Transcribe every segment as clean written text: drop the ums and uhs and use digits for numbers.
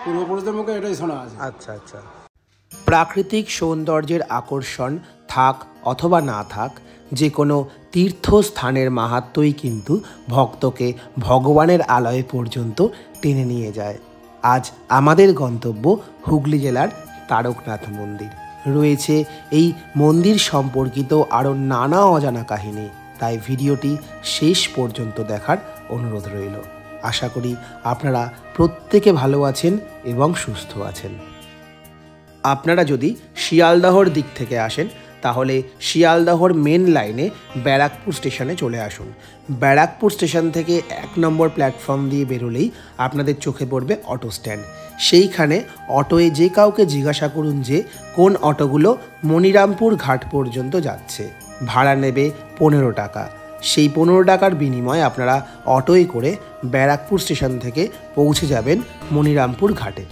পূর্বপুরুষদের মুখে এটাই শোনা আছে। আচ্ছা আচ্ছা। প্রাকৃতিক সৌন্দর্যের আকর্ষণ থাক অথবা না থাক, যে কোনো তীর্থস্থানের মাহাত্ম্যই কিন্তু ভক্তকে ভগবানের আলয় পর্যন্ত টেনে নিয়ে যায়। আজ আমাদের গন্তব্য হুগলি জেলার তারকনাথ মন্দির। রয়েছে এই মন্দির সম্পর্কিত আরও নানা অজানা কাহিনী, তাই ভিডিওটি শেষ পর্যন্ত দেখার অনুরোধ রইল। আশা করি আপনারা প্রত্যেকে ভালো আছেন এবং সুস্থ আছেন। আপনারা যদি শিয়ালদহর দিক থেকে আসেন তাহলে শিয়ালদহর মেন লাইনে ব্যারাকপুর স্টেশনে চলে আসুন। ব্যারাকপুর স্টেশন থেকে 1 নম্বর প্ল্যাটফর্ম দিয়ে বেরোলেই আপনাদের চোখে পড়বে অটো স্ট্যান্ড। সেইখানে অটোয় যে কাউকে জিজ্ঞাসা করুন যে কোন অটোগুলো মনিরামপুর ঘাট পর্যন্ত যাচ্ছে, ভাড়া নেবে 15 টাকা। সেই 15 টাকার বিনিময়ে আপনারা অটোয় করে ব্যারাকপুর স্টেশন থেকে পৌঁছে যাবেন মনিরামপুর ঘাটে।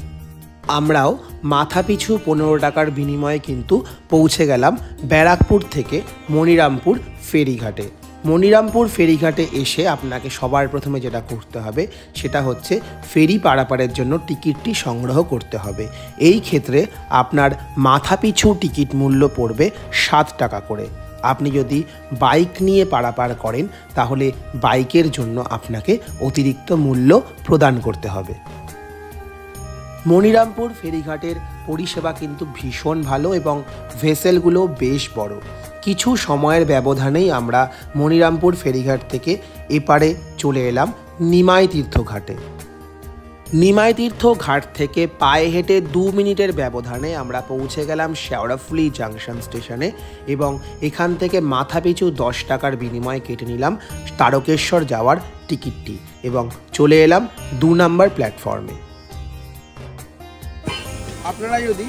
আমরাও মাথাপিছু 15 টাকার বিনিময়ে কিন্তু পৌঁছে গেলাম ব্যারাকপুর থেকে মনিরামপুর ফেরিঘাটে। মনিরামপুর ফেরিঘাটে এসে আপনাকে সবার প্রথমে যেটা করতে হবে সেটা হচ্ছে ফেরি পারাপারের জন্য টিকিটটি সংগ্রহ করতে হবে। এই ক্ষেত্রে আপনার মাথাপিছু টিকিট মূল্য পড়বে 7 টাকা করে। আপনি যদি বাইক নিয়ে পারাপার করেন তাহলে বাইকের জন্য আপনাকে অতিরিক্ত মূল্য প্রদান করতে হবে। মনিরামপুর ফেরিঘাটের পরিষেবা কিন্তু ভীষণ ভালো এবং ভেসেলগুলো বেশ বড়। কিছু সময়ের ব্যবধানেই আমরা মনিরামপুর ফেরিঘাট থেকে এপারে চলে এলাম নিমাই তীর্থ ঘাটে। নিমাই তীর্থ ঘাট থেকে পায়ে হেঁটে 2 মিনিটের ব্যবধানে আমরা পৌঁছে গেলাম শেওড়াফুলি জাংশন স্টেশনে এবং এখান থেকে মাথাপিছু 10 টাকার বিনিময়ে কেটে নিলাম তারকেশ্বর যাওয়ার টিকিটটি এবং চলে এলাম 2 নম্বর প্ল্যাটফর্মে। আপনারা যদি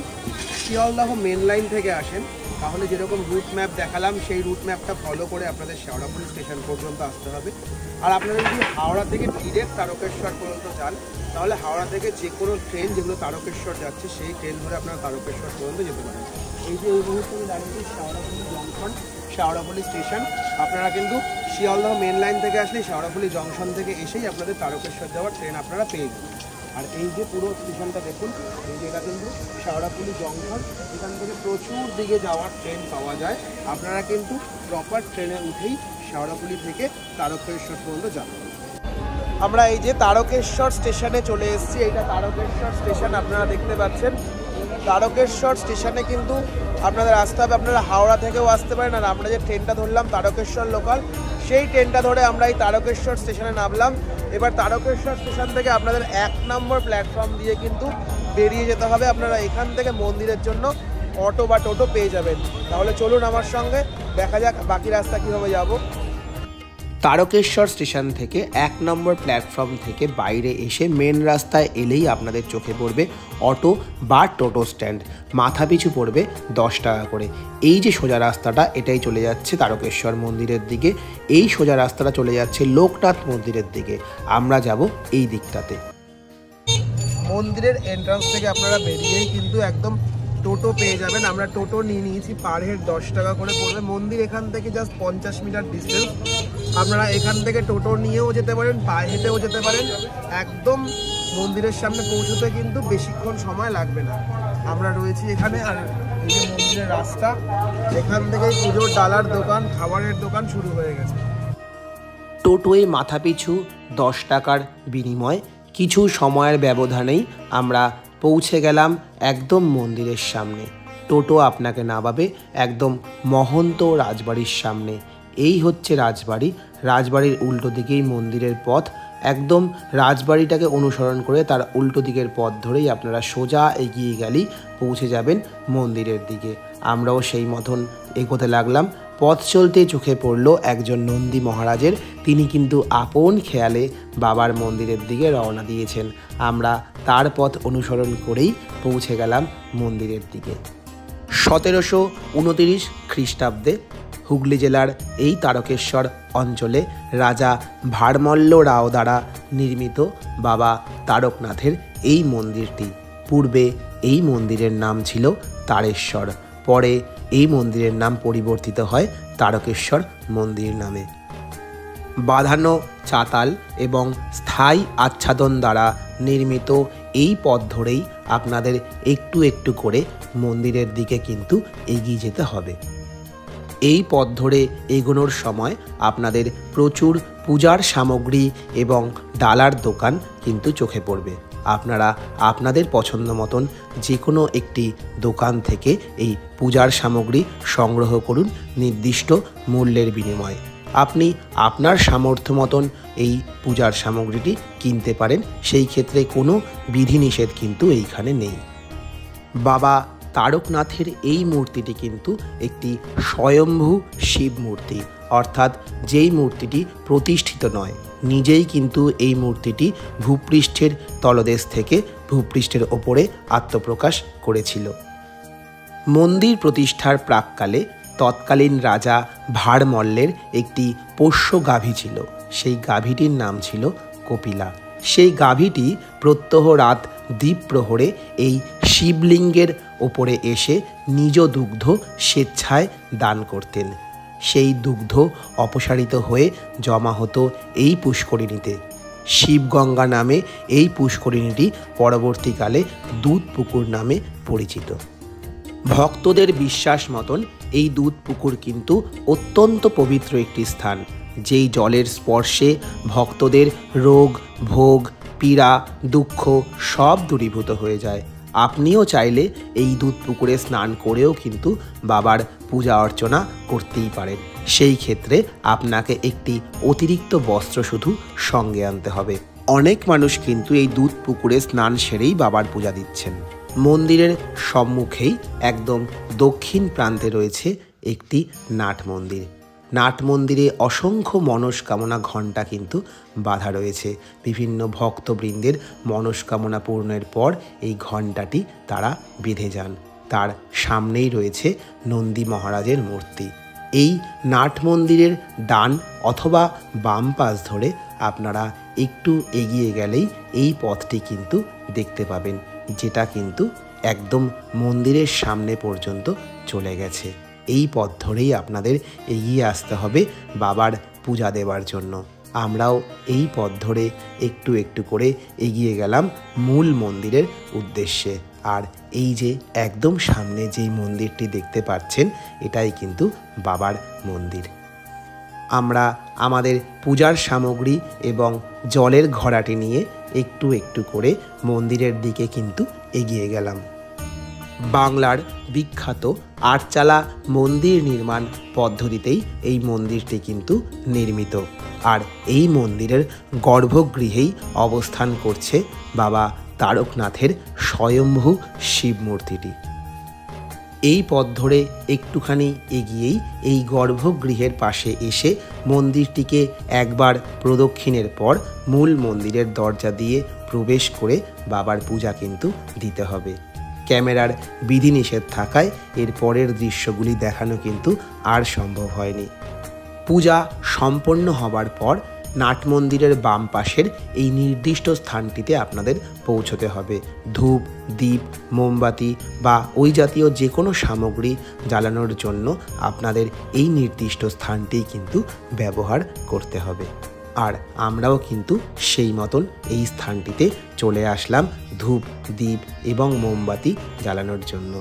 শিয়ালদহ মেন লাইন থেকে আসেন তাহলে যেরকম রুট ম্যাপ দেখালাম সেই রুট ম্যাপটা ফলো করে আপনাদের শেওড়াফুলি স্টেশন পর্যন্ত আসতে হবে। আর আপনারা যদি হাওড়া থেকে ডিরেক্ট তারকেশ্বর পর্যন্ত যান তাহলে হাওড়া থেকে যে কোনো ট্রেন যেগুলো তারকেশ্বর যাচ্ছে সেই ট্রেন ধরে আপনারা তারকেশ্বর পর্যন্ত যেতে পারেন। এই যে এই মুহূর্তে দাঁড়িয়েছি শেওড়াফুলি জংশন, শেওড়াফুলি স্টেশন। আপনারা কিন্তু শিয়ালদহ মেন লাইন থেকে আসলে শেওড়াফুলি জংশন থেকে এসেই আপনাদের তারকেশ্বর যাওয়ার ট্রেন আপনারা পেয়ে যাবেন। আর এই যে পুরো স্টেশনটা দেখুন, এই যে এটা কিন্তু শেওড়াফুলি জংশন। এখান থেকে প্রচুর দিকে যাওয়ার ট্রেন পাওয়া যায়। আপনারা কিন্তু প্রপার ট্রেনে উঠেই শেওড়াফুলি থেকে তারকেশ্বর পর্যন্ত যাবেন। আমরা এই যে তারকেশ্বর স্টেশনে চলে এসেছি। এইটা তারকেশ্বর স্টেশন আপনারা দেখতে পাচ্ছেন। তারকেশ্বর স্টেশনে কিন্তু আপনাদের আসতে হবে। আপনারা হাওড়া থেকেও আসতে পারেন। আর আমরা যে ট্রেনটা ধরলাম তারকেশ্বর লোকাল, সেই ট্রেনটা ধরে আমরা এই তারকেশ্বর স্টেশনে নামলাম। এবার তারকেশ্বর স্টেশন থেকে আপনাদের 1 নম্বর প্ল্যাটফর্ম দিয়ে কিন্তু বেরিয়ে যেতে হবে। আপনারা এখান থেকে মন্দিরের জন্য অটো বা টোটো পেয়ে যাবেন। তাহলে চলুন আমার সঙ্গে, দেখা যাক বাকি রাস্তা কীভাবে যাব। তারকেশ্বর স্টেশন থেকে 1 নম্বর প্ল্যাটফর্ম থেকে বাইরে এসে মেন রাস্তায় এলেই আপনাদের চোখে পড়বে অটো বা টোটো স্ট্যান্ড। মাথাপিছু পড়বে 10 টাকা করে। এই যে সোজা রাস্তাটা, এটাই চলে যাচ্ছে তারকেশ্বর মন্দিরের দিকে। এই সোজা রাস্তাটা চলে যাচ্ছে লোকনাথ মন্দিরের দিকে। আমরা যাব এই দিকটাতে। মন্দিরের এন্ট্রান্স থেকে আপনারা বেরিয়েই কিন্তু একদম টোটো পেয়ে যাবেন। আমরা টোটো নিয়ে নিয়েছি, পার হেড 10 টাকা করে পড়বে। মন্দির এখান থেকে জাস্ট 50 মিটার ডিস্টেন্স। আপনারা এখান থেকে টোটো নিয়েও যেতে পারেন, পায়ে হেঁটেও যেতে পারেন। একদম মন্দিরের সামনে পৌঁছতে কিন্তু বেশিক্ষণ সময় লাগবে না। আমরা রয়েছি এখানে। আর এই যে মন্দিরের রাস্তা, এখান থেকেই পুজোর ডালার দোকান, খাবারের দোকান শুরু হয়ে গেছে। টোটোয় মাথাপিছু 10 টাকার বিনিময় কিছু সময়ের ব্যবধানেই আমরা পৌঁছে গেলাম একদম মন্দিরের সামনে। টোটো আপনাকে নামাবে একদম মহন্ত রাজবাড়ির সামনে। এই হচ্ছে রাজবাড়ি। রাজবাড়ির উল্টো দিকেই মন্দিরের পথ। একদম রাজবাড়িটাকে অনুসরণ করে তার উল্টো দিকের পথ ধরেই আপনারা সোজা এগিয়ে গেলেই পৌঁছে যাবেন মন্দিরের দিকে। আমরাও সেই মতন এগোতে লাগলাম। পথ চলতে চোখে পড়ল একজন নন্দী মহারাজের। তিনি কিন্তু আপন খেয়ালে বাবার মন্দিরের দিকে রওনা দিয়েছেন। আমরা তার পথ অনুসরণ করেই পৌঁছে গেলাম মন্দিরের দিকে। 1729 খ্রিস্টাব্দে হুগলি জেলার এই তারকেশ্বর অঞ্চলে রাজা ভারমল্ল রাও দ্বারা নির্মিত বাবা তারকনাথের এই মন্দিরটি। পূর্বে এই মন্দিরের নাম ছিল তারেশ্বর। পরে এই মন্দিরের নাম পরিবর্তিত হয় তারকেশ্বর মন্দির নামে। বাঁধানো চাতাল এবং স্থায়ী আচ্ছাদন দ্বারা নির্মিত এই পথ ধরেই আপনাদের একটু একটু করে মন্দিরের দিকে কিন্তু এগিয়ে যেতে হবে। এই পথ ধরে এগোনোর সময় আপনাদের প্রচুর পূজার সামগ্রী এবং ডালার দোকান কিন্তু চোখে পড়বে। আপনারা আপনাদের পছন্দ মতন যে কোনো একটি দোকান থেকে এই পূজার সামগ্রী সংগ্রহ করুন নির্দিষ্ট মূল্যের বিনিময়ে। আপনি আপনার সামর্থ্য মতন এই পূজার সামগ্রীটি কিনতে পারেন, সেই ক্ষেত্রে কোনো বিধিনিষেধ কিন্তু এইখানে নেই। বাবা তারকনাথের এই মূর্তিটি কিন্তু একটি স্বয়ম্ভু শিব মূর্তি, অর্থাৎ যেই মূর্তিটি প্রতিষ্ঠিত নয়, নিজেই কিন্তু এই মূর্তিটি ভূপৃষ্ঠের তলদেশ থেকে ভূপৃষ্ঠের ওপরে আত্মপ্রকাশ করেছিল। মন্দির প্রতিষ্ঠার প্রাক্কালে তৎকালীন রাজা ভাড়মল্লের একটি পোষ্য গাভী ছিল। সেই গাভীটির নাম ছিল কপিলা। সেই গাভীটি প্রত্যহ রাত দ্বীপ প্রহরে এই শিবলিঙ্গের ওপরে এসে নিজ দুগ্ধ স্বেচ্ছায় দান করতেন। সেই দুগ্ধ অপসারিত হয়ে জমা হতো এই পুষ্করিণীতে। শিবগঙ্গা নামে এই পুষ্করিণীটি পরবর্তীকালে দুধ পুকুর নামে পরিচিত। ভক্তদের বিশ্বাস মতন এই দুধ পুকুর কিন্তু অত্যন্ত পবিত্র একটি স্থান, যেই জলের স্পর্শে ভক্তদের রোগ ভোগ পীড়া দুঃখ সব দূরীভূত হয়ে যায়। আপনিও চাইলে এই দুধ পুকুরে স্নান করেও কিন্তু বাবার পূজা অর্চনা করতেই পারেন। সেই ক্ষেত্রে আপনাকে একটি অতিরিক্ত বস্ত্র শুধু সঙ্গে আনতে হবে। অনেক মানুষ কিন্তু এই দুধ পুকুরে স্নান সেরেই বাবার পূজা দিচ্ছেন। মন্দিরের সম্মুখেই একদম দক্ষিণ প্রান্তে রয়েছে একটি নাট মন্দির। নাট মন্দিরে অসংখ্য মনস্কামনা ঘণ্টা কিন্তু বাঁধা রয়েছে। বিভিন্ন ভক্তবৃন্দের মনস্কামনা পূর্ণের পর এই ঘণ্টাটি তারা বেঁধে যান। তার সামনেই রয়েছে নন্দী মহারাজের মূর্তি। এই নাট মন্দিরের ডান অথবা বাম পাশ ধরে আপনারা একটু এগিয়ে গেলেই এই পথটি কিন্তু দেখতে পাবেন, যেটা কিন্তু একদম মন্দিরের সামনে পর্যন্ত চলে গেছে। এই পথ ধরেই আপনাদের এগিয়ে আসতে হবে বাবার পূজা দেওয়ার জন্য। আমরাও এই পথ ধরে একটু একটু করে এগিয়ে গেলাম মূল মন্দিরের উদ্দেশ্যে। আর এই যে একদম সামনে যেই মন্দিরটি দেখতে পাচ্ছেন, এটাই কিন্তু বাবার মন্দির। আমরা আমাদের পূজার সামগ্রী এবং জলের ঘড়াটি নিয়ে একটু একটু করে মন্দিরের দিকে কিন্তু এগিয়ে গেলাম। বাংলার বিখ্যাত আটচালা মন্দির নির্মাণ পদ্ধতিতেই এই মন্দিরটি কিন্তু নির্মিত। আর এই মন্দিরের গর্ভগৃহেই অবস্থান করছে বাবা তারকনাথের স্বয়ম্ভু শিব মূর্তিটি। এই পথ ধরে একটুখানি এগিয়েই এই গর্ভগৃহের পাশে এসে মন্দিরটিকে একবার প্রদক্ষিণের পর মূল মন্দিরের দরজা দিয়ে প্রবেশ করে বাবার পূজা কিন্তু দিতে হবে। ক্যামেরার বিধিনিষেধ থাকায় এর পরের দৃশ্যগুলি দেখানো কিন্তু আর সম্ভব হয়নি। পূজা সম্পন্ন হবার পর নাট মন্দিরের বাম পাশের এই নির্দিষ্ট স্থানটিতে আপনাদের পৌঁছতে হবে। ধূপ দীপ মোমবাতি বা ওই জাতীয় যে কোনো সামগ্রী জ্বালানোর জন্য আপনাদের এই নির্দিষ্ট স্থানটি কিন্তু ব্যবহার করতে হবে। আর আমরাও কিন্তু সেই মতন এই স্থানটিতে চলে আসলাম ধূপ দীপ এবং মোমবাতি জ্বালানোর জন্য।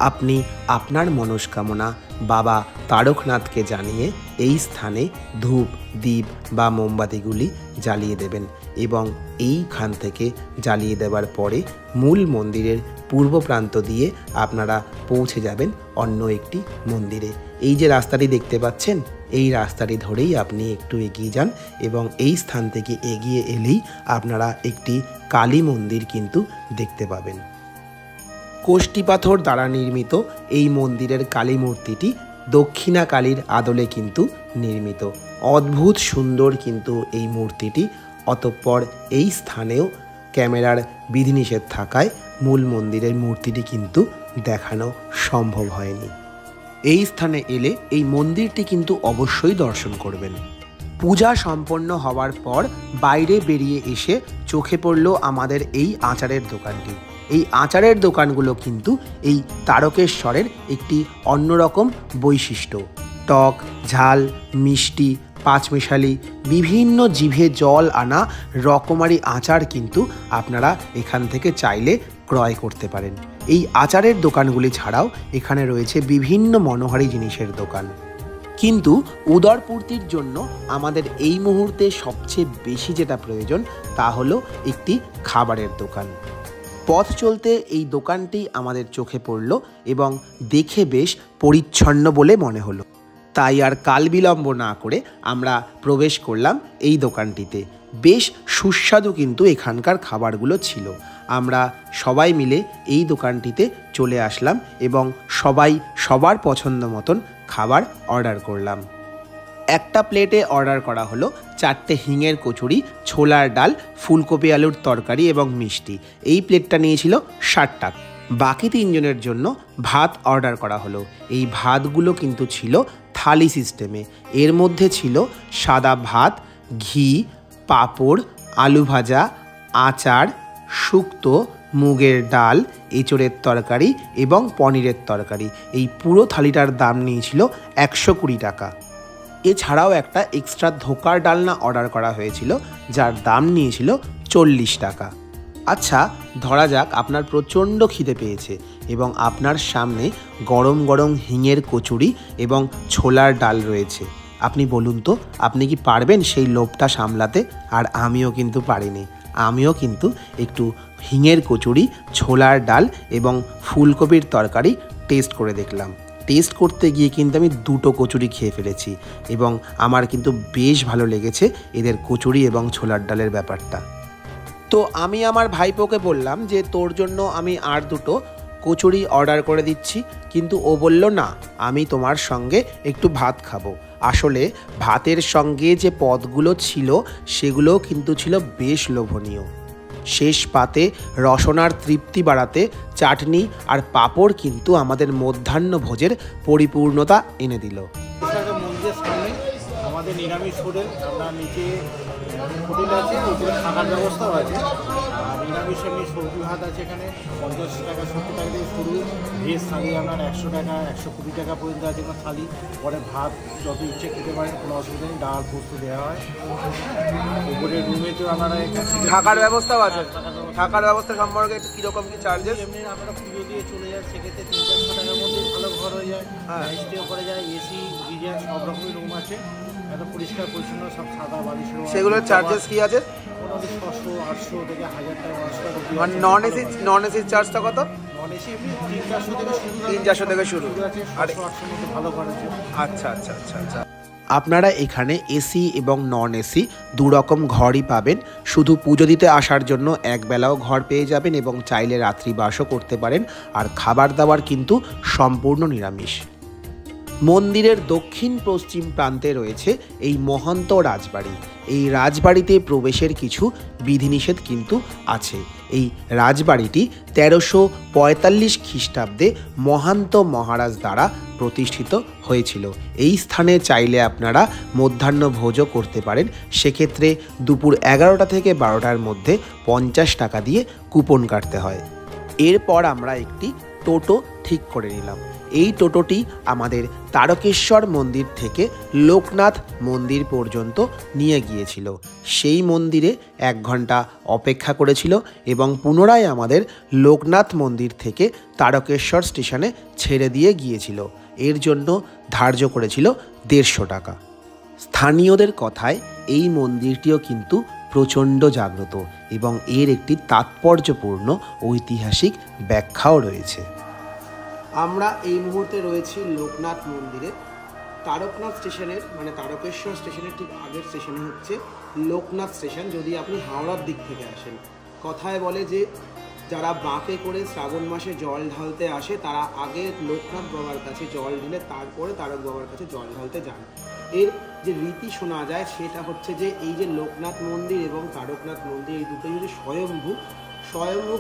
আপনি আপনার মনস্কামনা বাবা তারকনাথকে জানিয়ে এই স্থানে ধূপ দীপ বা মোমবাতিগুলি জ্বালিয়ে দেবেন এবং এইখান থেকে জ্বালিয়ে দেওয়ার পরে মূল মন্দিরের পূর্ব প্রান্ত দিয়ে আপনারা পৌঁছে যাবেন অন্য একটি মন্দিরে। এই যে রাস্তাটি দেখতে পাচ্ছেন, এই রাস্তাটি ধরেই আপনি একটু এগিয়ে যান এবং এই স্থান থেকে এগিয়ে এলেই আপনারা একটি কালী মন্দির কিন্তু দেখতে পাবেন। কোষ্টি পাথর দ্বারা নির্মিত এই মন্দিরের কালী মূর্তিটি দক্ষিণা কালীর আদলে কিন্তু নির্মিত। অদ্ভুত সুন্দর কিন্তু এই মূর্তিটি। অতঃপর এই স্থানেও ক্যামেরার বিধিনিষেধ থাকায় মূল মন্দিরের মূর্তিটি কিন্তু দেখানো সম্ভব হয়নি। এই স্থানে এলে এই মন্দিরটি কিন্তু অবশ্যই দর্শন করবেন। পূজা সম্পন্ন হওয়ার পর বাইরে বেরিয়ে এসে চোখে পড়ল আমাদের এই আচারের দোকানটি। এই আচারের দোকানগুলো কিন্তু এই তারকেশ্বরের একটি অন্যরকম বৈশিষ্ট্য। টক ঝাল মিষ্টি পাঁচমিশালি, বিভিন্ন জিভে জল আনা রকমারি আচার কিন্তু আপনারা এখান থেকে চাইলে ক্রয় করতে পারেন। এই আচারের দোকানগুলি ছাড়াও এখানে রয়েছে বিভিন্ন মনোহারী জিনিসের দোকান। কিন্তু উদরপূর্তির জন্য আমাদের এই মুহূর্তে সবচেয়ে বেশি যেটা প্রয়োজন তা হলো একটি খাবারের দোকান। পথ চলতে এই দোকানটি আমাদের চোখে পড়ল এবং দেখে বেশ পরিচ্ছন্ন বলে মনে হলো। তাই আর কাল বিলম্ব না করে আমরা প্রবেশ করলাম এই দোকানটিতে। বেশ সুস্বাদু কিন্তু এখানকার খাবারগুলো ছিল। আমরা সবাই মিলে এই দোকানটিতে চলে আসলাম এবং সবাই সবার পছন্দ মতন খাবার অর্ডার করলাম। একটা প্লেটে অর্ডার করা হলো 4টে হিঙের কচুরি, ছোলার ডাল, ফুলকপি আলুর তরকারি এবং মিষ্টি। এই প্লেটটা নিয়েছিল 60 টাকা। বাকি 3 জনের জন্য ভাত অর্ডার করা হলো। এই ভাতগুলো কিন্তু ছিল থালি সিস্টেমে। এর মধ্যে ছিল সাদা ভাত, ঘি, পাঁপড়, আলু ভাজা, আচার, শুক্তো, মুগের ডাল, এঁচোড়ের তরকারি এবং পনিরের তরকারি। এই পুরো থালিটার দাম নিয়েছিল 120 টাকা। এছাড়াও একটা এক্সট্রা ধোকার ডালনা অর্ডার করা হয়েছিল, যার দাম নিয়েছিল 40 টাকা। আচ্ছা, ধরা যাক আপনার প্রচণ্ড খিদে পেয়েছে এবং আপনার সামনে গরম গরম হিঙের কচুরি এবং ছোলার ডাল রয়েছে। আপনি বলুন তো, আপনি কি পারবেন সেই লোভটা সামলাতে? আর আমিও কিন্তু পারিনি। আমিও কিন্তু একটু হিঙের কচুরি, ছোলার ডাল এবং ফুলকপির তরকারি টেস্ট করে দেখলাম। টেস্ট করতে গিয়ে কিন্তু আমি 2টো কচুরি খেয়ে ফেলেছি এবং আমার কিন্তু বেশ ভালো লেগেছে এদের কচুরি এবং ছোলার ডালের ব্যাপারটা। তো আমি আমার ভাইপোকে বললাম যে তোর জন্য আমি আর 2টো কচুরি অর্ডার করে দিচ্ছি, কিন্তু ও বলল না, আমি তোমার সঙ্গে একটু ভাত খাবো। আসলে ভাতের সঙ্গে যে পদগুলো ছিল সেগুলোও কিন্তু ছিল বেশ লোভনীয়। শেষ পাতে রসনার তৃপ্তি বাড়াতে চাটনি আর পাঁপড় কিন্তু আমাদের মধ্যাহ্ন ভোজের পরিপূর্ণতা এনে দিল। মন্দিরের সামনে আমাদের নিরামিষ হোটেল, আমরা নিচে হোটেল আছে, উপরে থাকার ব্যবস্থাও আছে। আর নিরামিষ এমনি সবজি ভাত আছে এখানে 50 টাকা 70 টাকা থেকে শুরু। ভেজ থালি আপনার 100 টাকা 120 টাকা পর্যন্ত আছে কোনো থালি। পরে ভাত যত ইচ্ছে খেতে পারেন, কোনো অসুবিধা নেই, ডাল পোস্ত দেওয়া হয়। উপরে রুমেতেও আপনারা থাকার ব্যবস্থাও আছে। থাকার ব্যবস্থা সম্পর্কে কীরকম কী চার্জেস? এমনি আপনারা পুজো দিয়ে চলে যায়, সেক্ষেত্রে 300-400 টাকার মধ্যে ভালো ঘর হয়ে যায়। স্টেও করা যায়, এসি গিজার সব রকমের রুম আছে, এত পরিষ্কার পরিচ্ছন্ন, সব সাদা বালিশ। সেগুলোর চার্জেস কি আছে? মোটামুটি 600-800 থেকে 1000 টাকা 500 টাকা। আর নন এসি চার্জটা কত? নন এসি 300-400 থেকে শুরু। 300-400 থেকে শুরু আছে, 700-800 মধ্যে ভালো ঘর আছে। আচ্ছা আচ্ছা আচ্ছা আচ্ছা। আপনারা এখানে এসি এবং নন এসি 2 রকম ঘরই পাবেন। শুধু পুজো দিতে আসার জন্য একবেলাও ঘর পেয়ে যাবেন এবং চাইলে রাত্রিবাসও করতে পারেন। আর খাবার দাবার কিন্তু সম্পূর্ণ নিরামিষ। মন্দিরের দক্ষিণ পশ্চিম প্রান্তে রয়েছে এই মহন্ত রাজবাড়ি। এই রাজবাড়িতে প্রবেশের কিছু বিধিনিষেধ কিন্তু আছে। এই রাজবাড়িটি 1345 খ্রিস্টাব্দে মহান্ত মহারাজ দ্বারা প্রতিষ্ঠিত হয়েছিল। এই স্থানে চাইলে আপনারা মধ্যাহ্ন ভোজও করতে পারেন। সেক্ষেত্রে দুপুর 11টা থেকে 12টার মধ্যে 50 টাকা দিয়ে কুপন কাটতে হয়। এরপর আমরা একটি টোটো ঠিক করে নিলাম। এই টোটোটি আমাদের তারকেশ্বর মন্দির থেকে লোকনাথ মন্দির পর্যন্ত নিয়ে গিয়েছিল। সেই মন্দিরে 1 ঘন্টা অপেক্ষা করেছিল এবং পুনরায় আমাদের লোকনাথ মন্দির থেকে তারকেশ্বর স্টেশনে ছেড়ে দিয়ে গিয়েছিল। এর জন্য ধার্য করেছিল 150 টাকা। স্থানীয়দের কথায় এই মন্দিরটিও কিন্তু প্রচণ্ড জাগ্রত এবং এর একটি তাৎপর্যপূর্ণ ঐতিহাসিক ব্যাখ্যাও রয়েছে। আমরা এই মুহূর্তে রয়েছি লোকনাথ মন্দিরে। তারকনাথ স্টেশনের মানে তারকেশ্বর স্টেশনের ঠিক আগের স্টেশনে হচ্ছে লোকনাথ স্টেশন। যদি আপনি হাওড়ার দিক থেকে আসেন, কথায় বলে যে যারা বাঁকে করে শ্রাবণ মাসে জল ঢালতে আসে তারা আগে লোকনাথ বাবার কাছে জল ঢেলে তারপরে তারক বাবার কাছে জল ঢালতে যান। এর যে রীতি শোনা যায় সেটা হচ্ছে যে এই যে লোকনাথ মন্দির এবং তারকনাথ মন্দির এই দুটোই যদি স্বয়ম্ভূ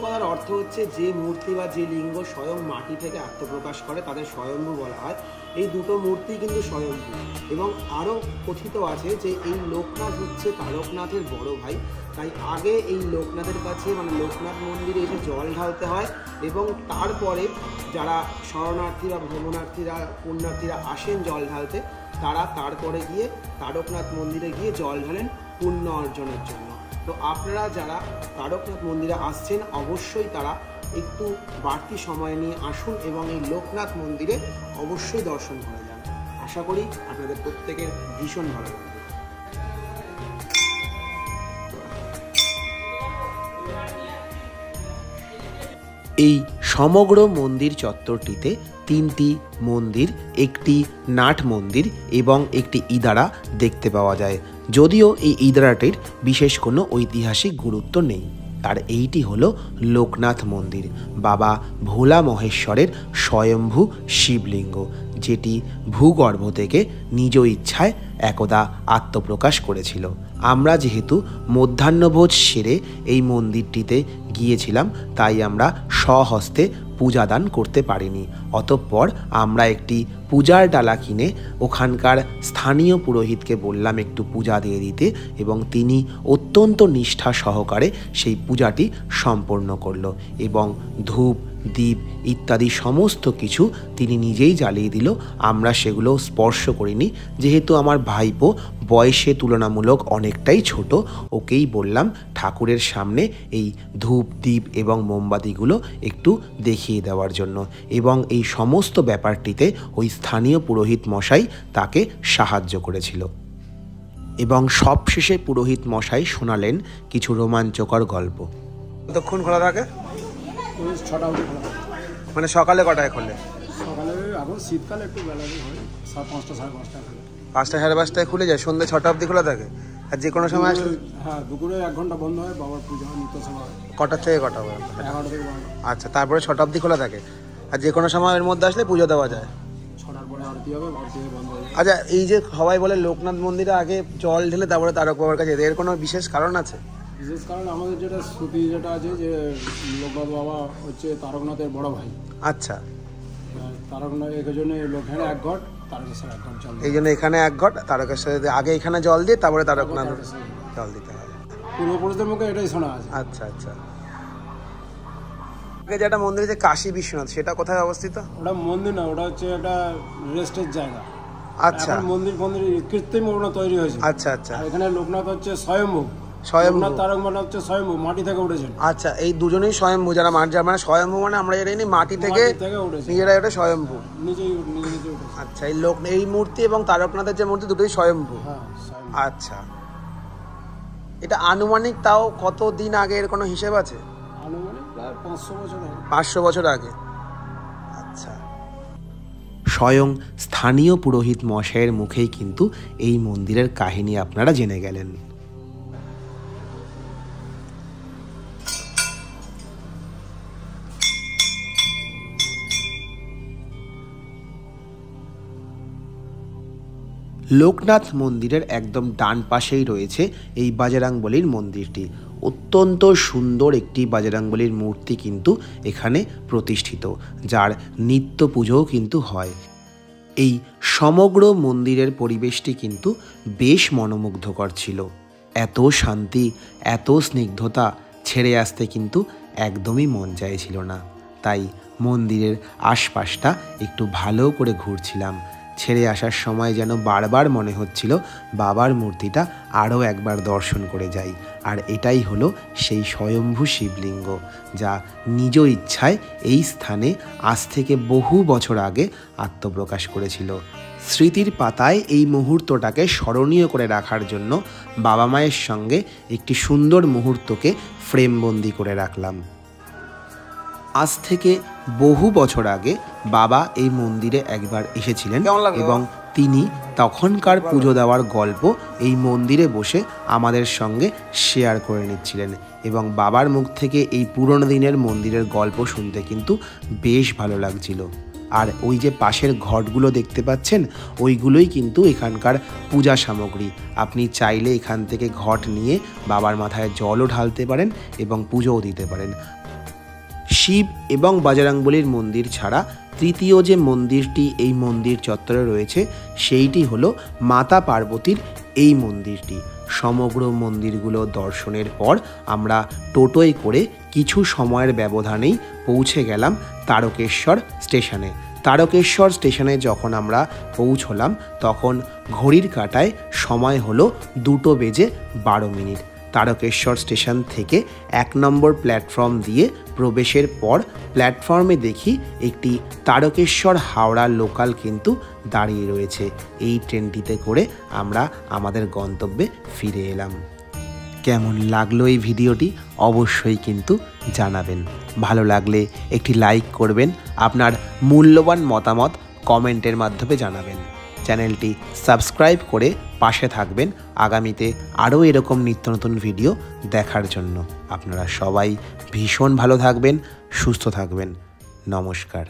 করার অর্থ হচ্ছে যে মূর্তি বা যে লিঙ্গ স্বয়ং মাটি থেকে আত্মপ্রকাশ করে তাদের স্বয়ম্ভূ বলা হয়। এই দুটো মূর্তি কিন্তু স্বয়ম্ভূ। এবং আরও কথিত আছে যে এই লোকনাথ হচ্ছে তারকনাথের বড় ভাই, তাই আগে এই লোকনাথের কাছে মানে লোকনাথ মন্দিরে এসে জল ঢালতে হয় এবং তারপরে যারা শরণার্থী বা ভ্রমণার্থীরা পুণ্যার্থীরা আসেন জল ঢালতে, তারা তারপরে গিয়ে তারকনাথ মন্দিরে গিয়ে জল ঢালেন পুণ্য অর্জনের জন্য। তো আপনারা যারা তারকনাথ মন্দিরে আসছেন অবশ্যই তারা একটু বাড়তি সময় নিয়ে আসুন এবং এই লোকনাথ মন্দিরে অবশ্যই দর্শন করে যান। আশা করি আপনাদের প্রত্যেকের ভীষণ ভালো লাগবে। এই সমগ্র মন্দির চত্বরটিতে 3টি মন্দির, একটি নাট মন্দির এবং একটি ইদারা দেখতে পাওয়া যায়। যদিও এই ইদারাটির বিশেষ কোনো ঐতিহাসিক গুরুত্ব নেই। আর এইটি হলো লোকনাথ মন্দির, বাবা ভোলা মহেশ্বরের স্বয়ম্ভু শিবলিঙ্গ, যেটি ভূগর্ভ থেকে নিজ ইচ্ছায় একদা আত্মপ্রকাশ করেছিল। আমরা যেহেতু মধ্যাহ্নভোজ সেরে এই মন্দিরটিতে গিয়েছিলাম, তাই আমরা স্বহস্তে পূজাদান করতে পারিনি। অতঃপর আমরা একটি পূজার ডালা কিনে ওখানকার স্থানীয় পুরোহিতকে বললাম একটু পূজা দিয়ে দিতে, এবং তিনি অত্যন্ত নিষ্ঠা সহকারে সেই পূজাটি সম্পন্ন করলো এবং ধূপ, দীপ ইত্যাদি সমস্ত কিছু তিনি নিজেই জ্বালিয়ে দিল। আমরা সেগুলো স্পর্শ করিনি, যেহেতু আমার ভাইপো বয়সে তুলনামূলক অনেকটাই ছোট। ওকেই বললাম ঠাকুরের সামনে এই ধূপ, দীপ এবং মোমবাতিগুলো একটু দেখিয়ে দেওয়ার জন্য, এবং এই সমস্ত ব্যাপারটিতে ওই স্থানীয় পুরোহিত মশাই তাকে সাহায্য করেছিল। এবং সবশেষে পুরোহিত মশাই শোনালেন কিছু রোমাঞ্চকর গল্প। কতক্ষণ খোলা থাকে? 6টা অবধি খোলা থাকে। মানে সকালে কটায় খোলে? সকালে এখন শীতকালে একটু বেলা হয়, 5টা সাড়ে 5টা খোলে। 5টা সাড়ে 5টায় খুলে যায়, সন্ধ্যে 6টা অবধি খোলা থাকে। আর যে কোনো সময় আসলে? হ্যাঁ, দুপুরে 1 ঘন্টা বন্ধ হয়, বাবার পূজা নিত্য সেবা হয়। কটার থেকে কটা পর্যন্ত? 11টা থেকে 12টা। আচ্ছা, তারপরে 6টা অবধি খোলা থাকে। আর যে কোনো সময়ের মধ্যে আসলে পুজো দেওয়া যায়। 6টার পরে আরতি হবে, আরতি বন্ধ হয়ে যায়। আচ্ছা, এই যে সবাই বলে লোকনাথ মন্দিরে আগে জল ঢেলে তারপরে তারক বাবার কাছে যেতে, এর কোনো বিশেষ কারণ আছে? বিশেষ কারণ আমাদের যেটা শ্রুতি যেটা আছে যে লোকনাথ বাবা হচ্ছে তারকনাথের বড় ভাই। আচ্ছা, তারকনাথ এই জন্য লোকনাথে 1 ঘট, তারকেশ্বর 1 ঘট জল। এই জন্য এখানে 1 ঘট, তারকেশ্বরে আগে এখানে জল দিয়ে তারপরে তারকনাথ জল দিতে হয়। পূর্বপুরুষদের মুখে এটাই শোনা আছে। আচ্ছা আচ্ছা। যেটা মন্দির যে কাশী বিশ্বনাথ, সেটা কোথায় অবস্থিত? ওটা মন্দির না, ওটা হচ্ছে একটা রেস্টের জায়গা। আচ্ছা, মন্দির কৃত্রিম ওটা তৈরি হয়েছে। আচ্ছা আচ্ছা। এখানে লোকনাথ হচ্ছে স্বয়ম্ভু, স্বয়ম্ভু তারকনাথ হচ্ছে স্বয়ম্ভু, মাটি থেকে উঠেছেন। আচ্ছা, এই দুজনেই স্বয়ম্ভু। যারা মানে স্বয়ম্ভু মানে আমরা এটা মাটি থেকে নিজেরা এটা স্বয়ম্ভু, নিজেই উঠেছে। আচ্ছা, এই মূর্তি এবং তারকনাথের যে মূর্তি দুটোই স্বয়ম্ভু। হ্যাঁ। আচ্ছা, এটা আনুমানিক তাও কত দিন আগে, এর কোনো হিসেব আছে? আনুমানিক প্রায় 500 বছর আগে। 500 বছর আগে। আচ্ছা। স্বয়ং স্থানীয় পুরোহিত মশাইয়ের মুখেই কিন্তু এই মন্দিরের কাহিনী আপনারা জেনে গেলেন। লোকনাথ মন্দিরের একদম ডান পাশেই রয়েছে এই বাজরাংবলীর মন্দিরটি। অত্যন্ত সুন্দর একটি বাজরাংবলীর মূর্তি কিন্তু এখানে প্রতিষ্ঠিত, যার নিত্য পুজোও কিন্তু হয়। এই সমগ্র মন্দিরের পরিবেশটি কিন্তু বেশ মনোমুগ্ধকর ছিল। এত শান্তি, এত স্নিগ্ধতা ছেড়ে আসতে কিন্তু একদমই মন চাইছিল না। তাই মন্দিরের আশপাশটা একটু ভালো করে ঘুরছিলাম। ছেড়ে আসার সময় যেন বারবার মনে হচ্ছিল বাবার মূর্তিটা আরও একবার দর্শন করে যাই। আর এটাই হলো সেই স্বয়ম্ভু শিবলিঙ্গ, যা নিজ ইচ্ছায় এই স্থানে আজ থেকে বহু বছর আগে আত্মপ্রকাশ করেছিল। স্মৃতির পাতায় এই মুহূর্তটাকে স্মরণীয় করে রাখার জন্য বাবা মায়ের সঙ্গে একটি সুন্দর মুহূর্তকে ফ্রেমবন্দি করে রাখলাম। আজ থেকে বহু বছর আগে বাবা এই মন্দিরে একবার এসেছিলেন এবং তিনি তখনকার পুজো দেওয়ার গল্প এই মন্দিরে বসে আমাদের সঙ্গে শেয়ার করে নিচ্ছিলেন, এবং বাবার মুখ থেকে এই পুরনো দিনের মন্দিরের গল্প শুনতে কিন্তু বেশ ভালো লাগছিল। আর ওই যে পাশের ঘটগুলো দেখতে পাচ্ছেন, ওইগুলোই কিন্তু এখানকার পূজা সামগ্রী। আপনি চাইলে এখান থেকে ঘট নিয়ে বাবার মাথায় জলও ঢালতে পারেন এবং পুজোও দিতে পারেন। শিব এবং বাজরাংবলীর মন্দির ছাড়া তৃতীয় যে মন্দিরটি এই মন্দির চত্বরে রয়েছে সেইটি হলো মাতা পার্বতীর এই মন্দিরটি। সমগ্র মন্দিরগুলো দর্শনের পর আমরা টোটোয় করে কিছু সময়ের ব্যবধানেই পৌঁছে গেলাম তারকেশ্বর স্টেশনে। তারকেশ্বর স্টেশনে যখন আমরা পৌঁছলাম তখন ঘড়ির কাঁটায় সময় হলো 2:12। তারকেশ্বর স্টেশন থেকে 1 নম্বর প্ল্যাটফর্ম দিয়ে প্রবেশের পর প্ল্যাটফর্মে দেখি একটি তারকেশ্বর হাওড়া লোকাল কিন্তু দাঁড়িয়ে রয়েছে। এই ট্রেনটিতে করে আমরা আমাদের গন্তব্যে ফিরে এলাম। কেমন লাগলো এই ভিডিওটি অবশ্যই কিন্তু জানাবেন। ভালো লাগলে একটি লাইক করবেন, আপনার মূল্যবান মতামত কমেন্টের মাধ্যমে জানাবেন। চ্যানেলটি সাবস্ক্রাইব করে পাশে থাকবেন আগামীতে আরও এরকম নিত্য নতুন ভিডিও দেখার জন্য। আপনারা সবাই ভীষণ ভালো থাকবেন, সুস্থ থাকবেন। নমস্কার।